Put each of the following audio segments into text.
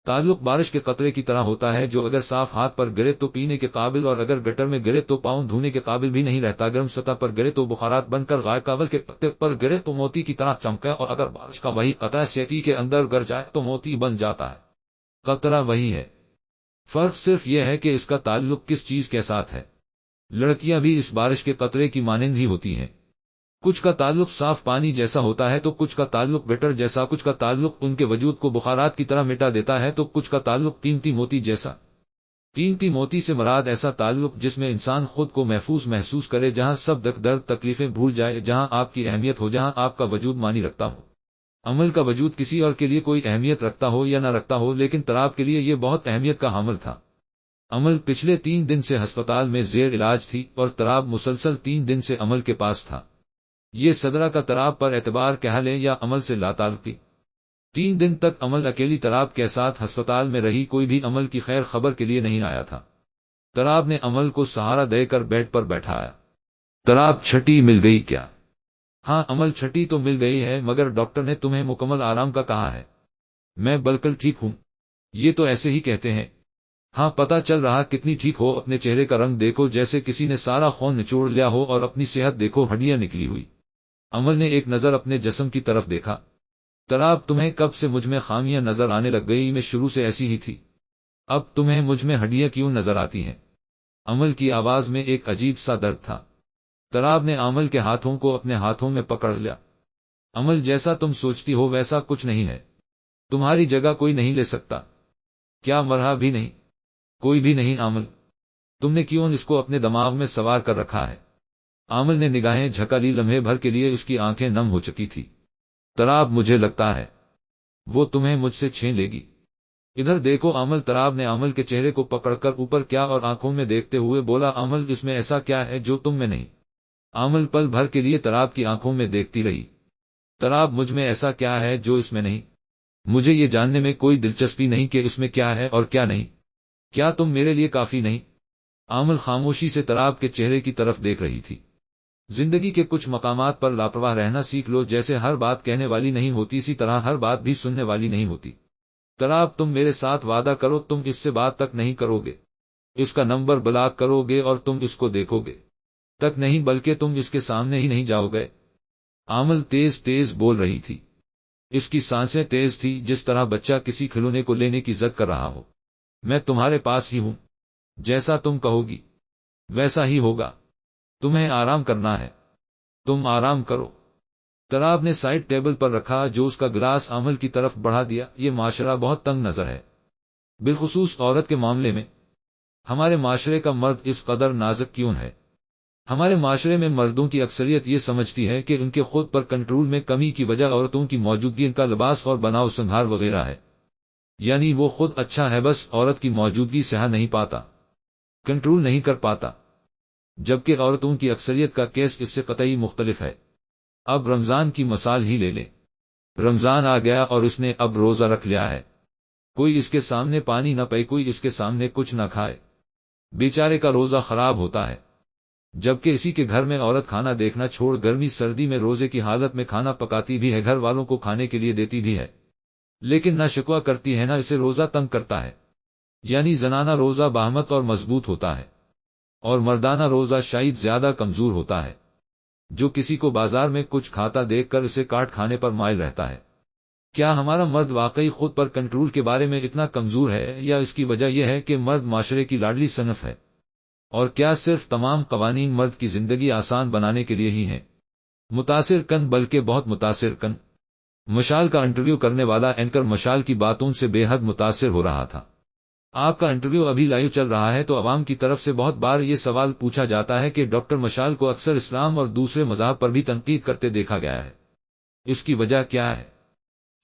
تعلق بارش کے قطرے کی طرح ہوتا ہے جو اگر صاف ہاتھ پر گرے تو پینے کے قابل اور اگر گٹر میں گرے تو پاؤں دھونے کے قابل بھی نہیں رہتا، گرم سطح پر گرے تو بخارات بن کر غائب، کاول کے پتے پر گرے تو موتی کی طرح چمکے، اور اگر بارش کا وہی قطرہ سیٹی کے اندر گر جائے تو موتی بن جاتا ہے۔ قطرہ وہی ہے، فرق صرف یہ ہے کہ اس کا تعلق کس چیز کے ساتھ ہے۔ لڑکیاں بھی اس بارش کے قطرے کی مانند ہی ہوتی ہیں، کچھ کا تعلق صاف پانی جیسا ہوتا ہے تو کچھ کا تعلق گٹر جیسا، کچھ کا تعلق ان کے وجود کو بخارات کی طرح مٹا دیتا ہے تو کچھ کا تعلق قیمتی موتی جیسا۔ قیمتی موتی سے مراد ایسا تعلق جس میں انسان خود کو محفوظ محسوس کرے، جہاں سب دکھ درد تکلیفیں بھول جائے، جہاں آپ کی اہمیت ہو، جہاں آپ کا وجود معنی رکھتا ہو۔ عمل کا وجود کسی اور کے لیے کوئی اہمیت رکھتا ہو یا نہ رکھتا ہو، لیکن تراب کے لیے یہ بہت اہمیت کا حامل تھا۔ عمل پچھلے 3 دن سے ہسپتال میں زیر علاج تھی اور تراب مسلسل 3 دن سے عمل کے پاس تھا۔ یہ صدرہ کا تراب پر اعتبار کہہ لیں یا عمل سے لا تعلقی۔ 3 دن تک عمل اکیلی تراب کے ساتھ ہسپتال میں رہی، کوئی بھی عمل کی خیر خبر کے لیے نہیں آیا تھا۔ تراب نے عمل کو سہارا دے کر بیڈ پر بیٹھایا۔ تراب چھٹی مل گئی کیا؟ ہاں عمل چھٹی تو مل گئی ہے، مگر ڈاکٹر نے تمہیں مکمل آرام کا کہا ہے۔ میں بالکل ٹھیک ہوں۔ یہ تو ایسے ہی کہتے ہیں۔ ہاں پتہ چل رہا کتنی ٹھیک ہو، اپنے چہرے کا رنگ دیکھو جیسے کسی نے سارا خون نچوڑ لیا ہو، اور اپنی صحت دیکھو، ہڈیاں نکلی ہوئی۔ عمل نے ایک نظر اپنے جسم کی طرف دیکھا۔ تراب تمہیں کب سے مجھ میں خامیاں نظر آنے لگ گئی؟ میں شروع سے ایسی ہی تھی، اب تمہیں مجھ میں ہڈیاں کیوں نظر آتی ہیں؟ عمل کی آواز میں ایک عجیب سا درد تھا۔ تراب نے عمل کے ہاتھوں کو اپنے ہاتھوں میں پکڑ لیا۔ عمل جیسا تم سوچتی ہو ویسا کچھ نہیں ہے، تمہاری جگہ کوئی نہیں لے سکتا۔ کیا مرہا بھی نہیں؟ کوئی بھی نہیں عمل، تم نے کیوں اس کو اپنے دماغ میں سوار کر رکھا ہے؟ عامل نے نگاہیں جھکا لی، لمحے بھر کے لیے اس کی آنکھیں نم ہو چکی تھی۔ تراب مجھے لگتا ہے وہ تمہیں مجھ سے چھین لے گی۔ ادھر دیکھو عامل۔ تراب نے عامل کے چہرے کو پکڑ کر اوپر کیا اور آنکھوں میں دیکھتے ہوئے بولا، عامل اس میں ایسا کیا ہے جو تم میں نہیں؟ عامل پل بھر کے لیے تراب کی آنکھوں میں دیکھتی رہی۔ تراب مجھ میں ایسا کیا ہے جو اس میں نہیں؟ مجھے یہ جاننے میں کوئی دلچسپی نہیں کہ اس میں کیا ہے اور کیا نہیں۔ کیا تم میرے لیے کافی نہیں؟ عامل خاموشی سے تراب کے چہرے کی طرف دیکھ رہی تھی۔ زندگی کے کچھ مقامات پر لاپرواہ رہنا سیکھ لو، جیسے ہر بات کہنے والی نہیں ہوتی، اسی طرح ہر بات بھی سننے والی نہیں ہوتی۔ تراب تم میرے ساتھ وعدہ کرو تم اس سے بات تک نہیں کرو گے، اس کا نمبر بلاک کرو گے اور تم اس کو دیکھو گے تک نہیں، بلکہ تم اس کے سامنے ہی نہیں جاؤ گے۔ عامل تیز تیز بول رہی تھی، اس کی سانسیں تیز تھی جس طرح بچہ کسی کھلونے کو لینے کی ضد کر رہا ہو۔ میں تمہارے پاس ہی ہوں، جیسا تم کہو گی ویسا ہی ہوگا، تمہیں آرام کرنا ہے، تم آرام کرو۔ تراب نے سائڈ ٹیبل پر رکھا جو اس کا گلاس عامل کی طرف بڑھا دیا۔ یہ معاشرہ بہت تنگ نظر ہے، بالخصوص عورت کے معاملے میں۔ ہمارے معاشرے کا مرد اس قدر نازک کیوں ہے؟ ہمارے معاشرے میں مردوں کی اکثریت یہ سمجھتی ہے کہ ان کے خود پر کنٹرول میں کمی کی وجہ عورتوں کی موجودگی، ان کا لباس اور بناؤ سنگھار وغیرہ ہے۔ یعنی وہ خود اچھا ہے، بس عورت کی موجودگی سہا نہیں پاتا، کنٹرول نہیں کر پاتا، جبکہ عورتوں کی اکثریت کا کیس اس سے قطعی مختلف ہے۔ اب رمضان کی مثال ہی لے لیں۔ رمضان آ گیا اور اس نے اب روزہ رکھ لیا ہے، کوئی اس کے سامنے پانی نہ پے، کوئی اس کے سامنے کچھ نہ کھائے، بیچارے کا روزہ خراب ہوتا ہے۔ جبکہ اسی کے گھر میں عورت کھانا دیکھنا چھوڑ گرمی سردی میں روزے کی حالت میں کھانا پکاتی بھی ہے، گھر والوں کو کھانے کے لیے دیتی بھی ہے، لیکن نہ شکوہ کرتی ہے نہ اسے روزہ تنگ کرتا ہے۔ یعنی زنانہ روزہ باہمت اور مضبوط ہوتا ہے، اور مردانہ روزہ شاید زیادہ کمزور ہوتا ہے، جو کسی کو بازار میں کچھ کھاتا دیکھ کر اسے کاٹ کھانے پر مائل رہتا ہے۔ کیا ہمارا مرد واقعی خود پر کنٹرول کے بارے میں اتنا کمزور ہے، یا اس کی وجہ یہ ہے کہ مرد معاشرے کی لاڈلی صنف ہے؟ اور کیا صرف تمام قوانین مرد کی زندگی آسان بنانے کے لیے ہی ہیں؟ متاثر کن، بلکہ بہت متاثر کن۔ مشال کا انٹرویو کرنے والا اینکر مشال کی باتوں سے بے حد متاثر ہو رہا تھا۔ آپ کا انٹرویو ابھی لائیو چل رہا ہے، تو عوام کی طرف سے بہت بار یہ سوال پوچھا جاتا ہے کہ ڈاکٹر مشال کو اکثر اسلام اور دوسرے مذاہب پر بھی تنقید کرتے دیکھا گیا ہے، اس کی وجہ کیا ہے؟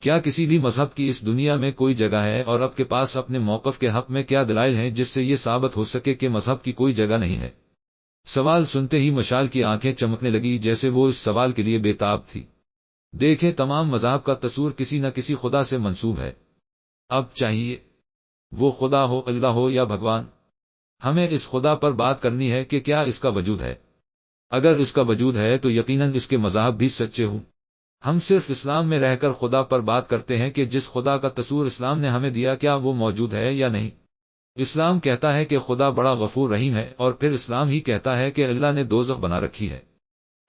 کیا کسی بھی مذہب کی اس دنیا میں کوئی جگہ ہے، اور آپ کے پاس اپنے موقف کے حق میں کیا دلائل ہیں جس سے یہ ثابت ہو سکے کہ مذہب کی کوئی جگہ نہیں ہے؟ سوال سنتے ہی مشال کی آنکھیں چمکنے لگی، جیسے وہ اس سوال کے لیے بے تاب تھی۔ دیکھیں، تمام مذاہب کا تصور کسی نہ کسی خدا سے منسوب ہے۔ اب چاہیے وہ خدا ہو، اللہ ہو یا بھگوان، ہمیں اس خدا پر بات کرنی ہے کہ کیا اس کا وجود ہے۔ اگر اس کا وجود ہے تو یقیناً اس کے مذاہب بھی سچے ہوں۔ ہم صرف اسلام میں رہ کر خدا پر بات کرتے ہیں کہ جس خدا کا تصور اسلام نے ہمیں دیا کیا وہ موجود ہے یا نہیں۔ اسلام کہتا ہے کہ خدا بڑا غفور رحیم ہے، اور پھر اسلام ہی کہتا ہے کہ اللہ نے دوزخ بنا رکھی ہے۔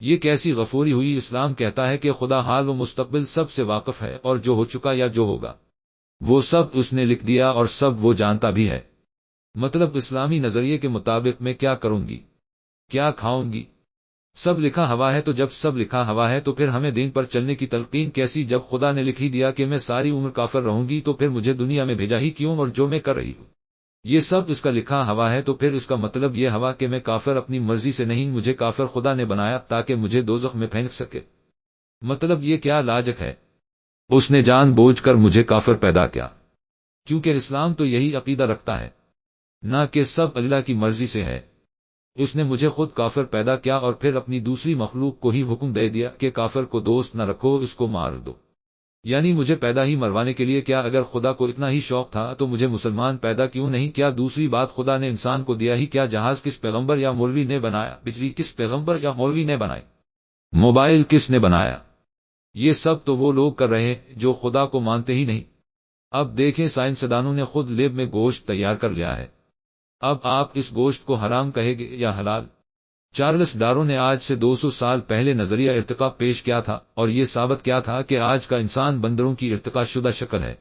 یہ کیسی غفوری ہوئی؟ اسلام کہتا ہے کہ خدا حال و مستقبل سب سے واقف ہے، اور جو ہو چکا یا جو ہوگا وہ سب اس نے لکھ دیا اور سب وہ جانتا بھی ہے۔ مطلب اسلامی نظریے کے مطابق میں کیا کروں گی، کیا کھاؤں گی، سب لکھا ہوا ہے۔ تو جب سب لکھا ہوا ہے تو پھر ہمیں دین پر چلنے کی تلقین کیسی؟ جب خدا نے لکھ ہی دیا کہ میں ساری عمر کافر رہوں گی تو پھر مجھے دنیا میں بھیجا ہی کیوں؟ اور جو میں کر رہی ہوں یہ سب اس کا لکھا ہوا ہے، تو پھر اس کا مطلب یہ ہوا کہ میں کافر اپنی مرضی سے نہیں، مجھے کافر خدا نے بنایا تاکہ مجھے دوزخ میں پھینک سکے۔ مطلب یہ کیا لاجک ہے؟ اس نے جان بوجھ کر مجھے کافر پیدا کیا، کیونکہ اسلام تو یہی عقیدہ رکھتا ہے نہ کہ سب اللہ کی مرضی سے ہے۔ اس نے مجھے خود کافر پیدا کیا اور پھر اپنی دوسری مخلوق کو ہی حکم دے دیا کہ کافر کو دوست نہ رکھو، اس کو مار دو، یعنی مجھے پیدا ہی مروانے کے لیے۔ کیا اگر خدا کو اتنا ہی شوق تھا تو مجھے مسلمان پیدا کیوں نہیں کیا؟ دوسری بات، خدا نے انسان کو دیا ہی کیا؟ جہاز کس پیغمبر یا مولوی نے بنایا؟ بجلی کس پیغمبر یا مولوی نے بنائی؟ موبائل کس نے بنایا؟ یہ سب تو وہ لوگ کر رہے ہیں جو خدا کو مانتے ہی نہیں۔ اب دیکھیں، سائنسدانوں نے خود لیب میں گوشت تیار کر لیا ہے، اب آپ اس گوشت کو حرام کہیں گے یا حلال؟ چارلس ڈارون نے آج سے 200 سال پہلے نظریہ ارتقاء پیش کیا تھا، اور یہ ثابت کیا تھا کہ آج کا انسان بندروں کی ارتقاء شدہ شکل ہے۔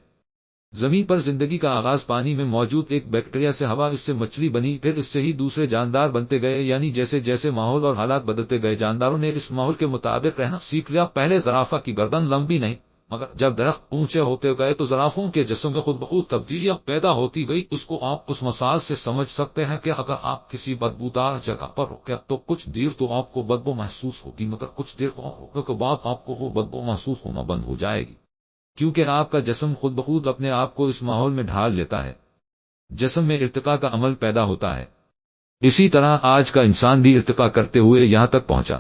زمین پر زندگی کا آغاز پانی میں موجود ایک بیکٹیریا سے ہوا، اس سے مچھلی بنی، پھر اس سے ہی دوسرے جاندار بنتے گئے، یعنی جیسے جیسے ماحول اور حالات بدلتے گئے جانداروں نے اس ماحول کے مطابق رہنا سیکھ لیا۔ پہلے زرافہ کی گردن لمبی نہیں، مگر جب درخت اونچے ہوتے گئے تو زرافوں کے جسم میں خود بخود تبدیلیاں پیدا ہوتی گئی۔ اس کو آپ اس مثال سے سمجھ سکتے ہیں کہ اگر آپ کسی بدبودار جگہ پر رکے تو کچھ دیر تو آپ کو بدبو محسوس ہوگی، مگر کچھ دیر کے بعد آپ کو وہ بدبو محسوس ہونا بند ہو جائے گی، کیونکہ آپ کا جسم خود بخود اپنے آپ کو اس ماحول میں ڈھال لیتا ہے۔ جسم میں ارتقاء کا عمل پیدا ہوتا ہے۔ اسی طرح آج کا انسان بھی ارتقاء کرتے ہوئے یہاں تک پہنچا۔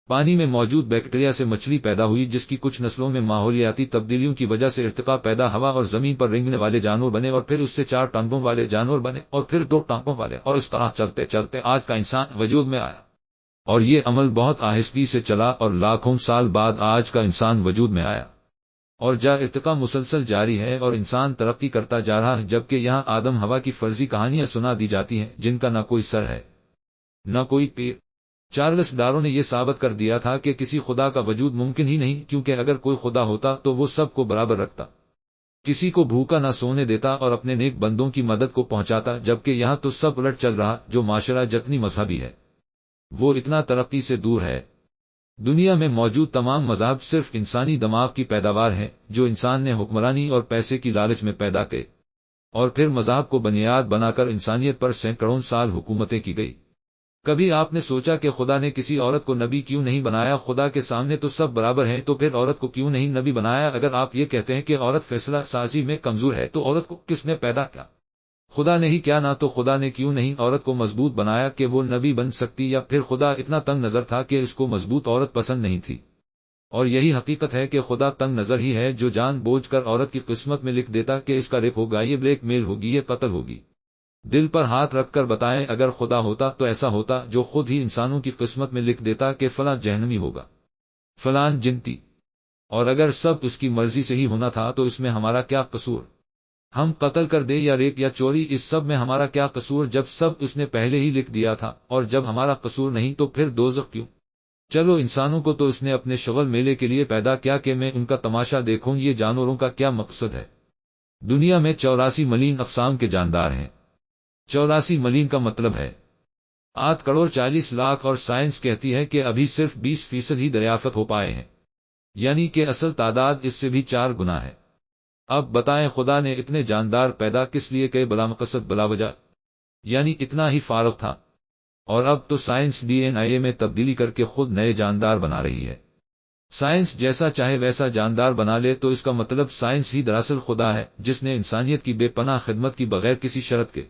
پانی میں موجود بیکٹیریا سے مچھلی پیدا ہوئی، جس کی کچھ نسلوں میں ماحولیاتی تبدیلیوں کی وجہ سے ارتقاء پیدا ہوا اور زمین پر رینگنے والے جانور بنے، اور پھر اس سے 4 ٹانگوں والے جانور بنے، اور پھر 2 ٹانگوں والے، اور اس طرح چلتے چلتے آج کا انسان وجود میں آیا۔ اور یہ عمل بہت آہستگی سے چلا، اور لاکھوں سال بعد آج کا انسان وجود میں آیا۔ اور ارتقاء مسلسل جاری ہے اور انسان ترقی کرتا جا رہا ہے، جبکہ یہاں آدم ہوا کی فرضی کہانیاں سنا دی جاتی ہیں جن کا نہ کوئی سر ہے نہ کوئی پیر۔ چارلس ڈارون نے یہ ثابت کر دیا تھا کہ کسی خدا کا وجود ممکن ہی نہیں، کیونکہ اگر کوئی خدا ہوتا تو وہ سب کو برابر رکھتا، کسی کو بھوکا نہ سونے دیتا اور اپنے نیک بندوں کی مدد کو پہنچاتا، جبکہ یہاں تو سب الٹ چل رہا۔ جو معاشرہ جتنی مذہبی ہے وہ اتنا ترقی سے دور ہے۔ دنیا میں موجود تمام مذاہب صرف انسانی دماغ کی پیداوار ہیں جو انسان نے حکمرانی اور پیسے کی لالچ میں پیدا کیے، اور پھر مذہب کو بنیاد بنا کر انسانیت پر سینکڑوں سال حکومتیں کی گئی۔ کبھی آپ نے سوچا کہ خدا نے کسی عورت کو نبی کیوں نہیں بنایا؟ خدا کے سامنے تو سب برابر ہیں، تو پھر عورت کو کیوں نہیں نبی بنایا؟ اگر آپ یہ کہتے ہیں کہ عورت فیصلہ سازی میں کمزور ہے تو عورت کو کس نے پیدا کیا؟ خدا نے ہی کیا؟ نہ تو خدا نے کیوں نہیں عورت کو مضبوط بنایا کہ وہ نبی بن سکتی، یا پھر خدا اتنا تنگ نظر تھا کہ اس کو مضبوط عورت پسند نہیں تھی؟ اور یہی حقیقت ہے کہ خدا تنگ نظر ہی ہے جو جان بوجھ کر عورت کی قسمت میں لکھ دیتا کہ اس کا ریپ ہوگا، یہ بلیک میل ہوگی، یہ قتل ہوگی۔ دل پر ہاتھ رکھ کر بتائیں، اگر خدا ہوتا تو ایسا ہوتا جو خود ہی انسانوں کی قسمت میں لکھ دیتا کہ فلاں جہنمی ہوگا، فلاں جنتی؟ اور اگر سب اس کی مرضی سے ہی ہونا تھا تو اس میں ہمارا کیا قصور؟ ہم قتل کر دیں یا ریپ یا چوری، اس سب میں ہمارا کیا قصور جب سب اس نے پہلے ہی لکھ دیا تھا؟ اور جب ہمارا قصور نہیں تو پھر دوزخ کیوں؟ چلو، انسانوں کو تو اس نے اپنے شغل میلے کے لیے پیدا کیا کہ میں ان کا تماشا دیکھوں، یہ جانوروں کا کیا مقصد ہے؟ دنیا میں 84 ملین اقسام کے جاندار ہیں۔ 84 ملین کا مطلب ہے 8 کروڑ 40 لاکھ، اور سائنس کہتی ہے کہ ابھی صرف 20% ہی دریافت ہو پائے ہیں، یعنی کہ اصل تعداد اس سے بھی 4 گنا ہے۔ اب بتائیں، خدا نے اتنے جاندار پیدا کس لیے کہ بلا مقصد بلا وجہ، یعنی اتنا ہی فارغ تھا؟ اور اب تو سائنس ڈی این اے میں تبدیلی کر کے خود نئے جاندار بنا رہی ہے۔ سائنس جیسا چاہے ویسا جاندار بنا لے تو اس کا مطلب سائنس ہی دراصل خدا ہے، جس نے انسانیت کی بے پناہ خدمت کی بغیر کسی شرط کے۔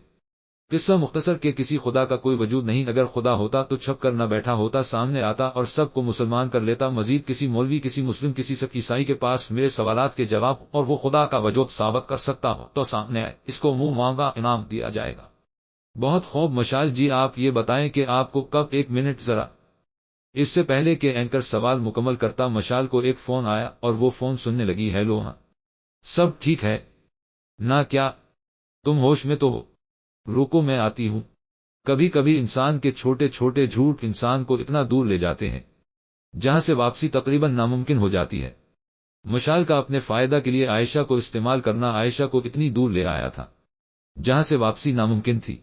قصہ مختصر کہ کسی خدا کا کوئی وجود نہیں۔ اگر خدا ہوتا تو چھپ کر نہ بیٹھا ہوتا، سامنے آتا اور سب کو مسلمان کر لیتا۔ مزید کسی مولوی، کسی مسلم، کسی سکھ عیسائی کے پاس میرے سوالات کے جواب اور وہ خدا کا وجود ثابت کر سکتا ہو تو سامنے آئے، اس کو منہ مانگا انعام دیا جائے گا۔ بہت خوب مشال جی، آپ یہ بتائیں کہ آپ کو کب 1 منٹ ذرا اس سے پہلے کہ اینکر سوال مکمل کرتا مشال کو ایک فون آیا اور وہ فون سننے لگی۔ ہیلو، ہاں سب ٹھیک ہے نا؟ کیا تم ہوش میں تو ہو؟ رکو میں آتی ہوں۔ کبھی کبھی انسان کے چھوٹے چھوٹے جھوٹ انسان کو اتنا دور لے جاتے ہیں جہاں سے واپسی تقریباً ناممکن ہو جاتی ہے۔ مشال کا اپنے فائدہ کے لیے عائشہ کو استعمال کرنا عائشہ کو اتنی دور لے آیا تھا جہاں سے واپسی ناممکن تھی۔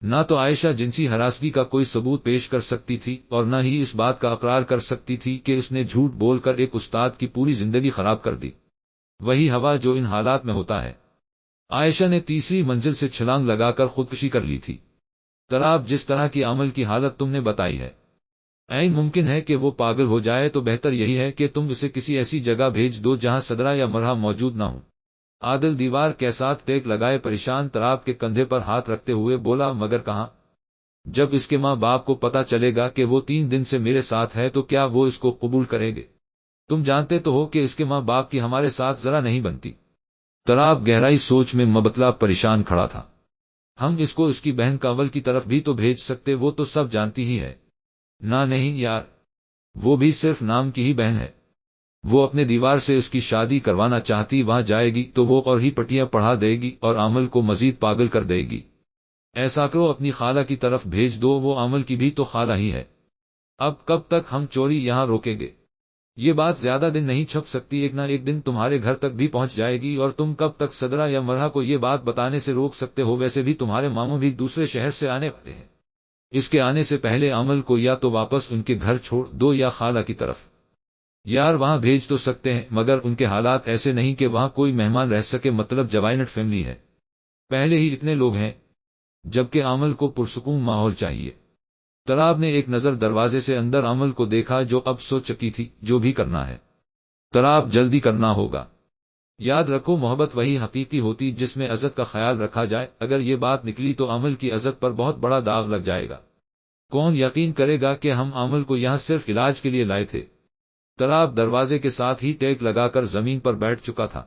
نہ تو عائشہ جنسی ہراسگی کا کوئی ثبوت پیش کر سکتی تھی اور نہ ہی اس بات کا اقرار کر سکتی تھی کہ اس نے جھوٹ بول کر ایک استاد کی پوری زندگی خراب کر دی۔ وہی ہوا جو ان حالات میں ہوتا ہے۔ عائشہ نے تیسری منزل سے چھلانگ لگا کر خودکشی کر لی تھی۔ تراب، جس طرح کی عمل کی حالت تم نے بتائی ہے، عین ممکن ہے کہ وہ پاگل ہو جائے، تو بہتر یہی ہے کہ تم اسے کسی ایسی جگہ بھیج دو جہاں صدرہ یا مرہا موجود نہ ہوں۔ عادل دیوار کے ساتھ ٹیک لگائے پریشان تراب کے کندھے پر ہاتھ رکھتے ہوئے بولا، مگر کہاں؟ جب اس کے ماں باپ کو پتا چلے گا کہ وہ 3 دن سے میرے ساتھ ہے تو کیا وہ اس کو قبول کریں گے؟ تم جانتے تو ہو کہ اس کے ماں باپ کی ہمارے ساتھ ذرا نہیں بنتی۔ تراب گہرائی سوچ میں مبتلا پریشان کھڑا تھا۔ ہم اس کو اس کی بہن کاول کی طرف بھی تو بھیج سکتے، وہ تو سب جانتی ہی ہے۔ نہ نہیں یار، وہ بھی صرف نام کی ہی بہن ہے۔ وہ اپنے دیوار سے اس کی شادی کروانا چاہتی، وہاں جائے گی تو وہ اور ہی پٹیاں پڑھا دے گی اور عامل کو مزید پاگل کر دے گی۔ ایسا کرو اپنی خالہ کی طرف بھیج دو، وہ عامل کی بھی تو خالہ ہی ہے۔ اب کب تک ہم چوری یہاں روکیں گے؟ یہ بات زیادہ دن نہیں چھپ سکتی، ایک نہ ایک دن تمہارے گھر تک بھی پہنچ جائے گی، اور تم کب تک صدرہ یا مرہا کو یہ بات بتانے سے روک سکتے ہو؟ ویسے بھی تمہارے ماموں بھی دوسرے شہر سے آنے والے ہیں۔ اس کے آنے سے پہلے عامل کو یا تو واپس ان کے گھر چھوڑ دو یا خالہ کی طرف۔ یار وہاں بھیج تو سکتے ہیں، مگر ان کے حالات ایسے نہیں کہ وہاں کوئی مہمان رہ سکے، مطلب جوائنٹ فیملی ہے، پہلے ہی اتنے لوگ ہیں، جبکہ عامل کو پرسکون ماحول چاہیے۔ تراب نے ایک نظر دروازے سے اندر عامل کو دیکھا جو اب سو چکی تھی، جو بھی کرنا ہے تراب جلدی کرنا ہوگا۔ یاد رکھو، محبت وہی حقیقی ہوتی جس میں عزت کا خیال رکھا جائے۔ اگر یہ بات نکلی تو عامل کی عزت پر بہت بڑا داغ لگ جائے گا۔ کون یقین کرے گا کہ ہم عامل کو یہاں صرف علاج کے لیے لائے تھے؟ تراب دروازے کے ساتھ ہی ٹیک لگا کر زمین پر بیٹھ چکا تھا۔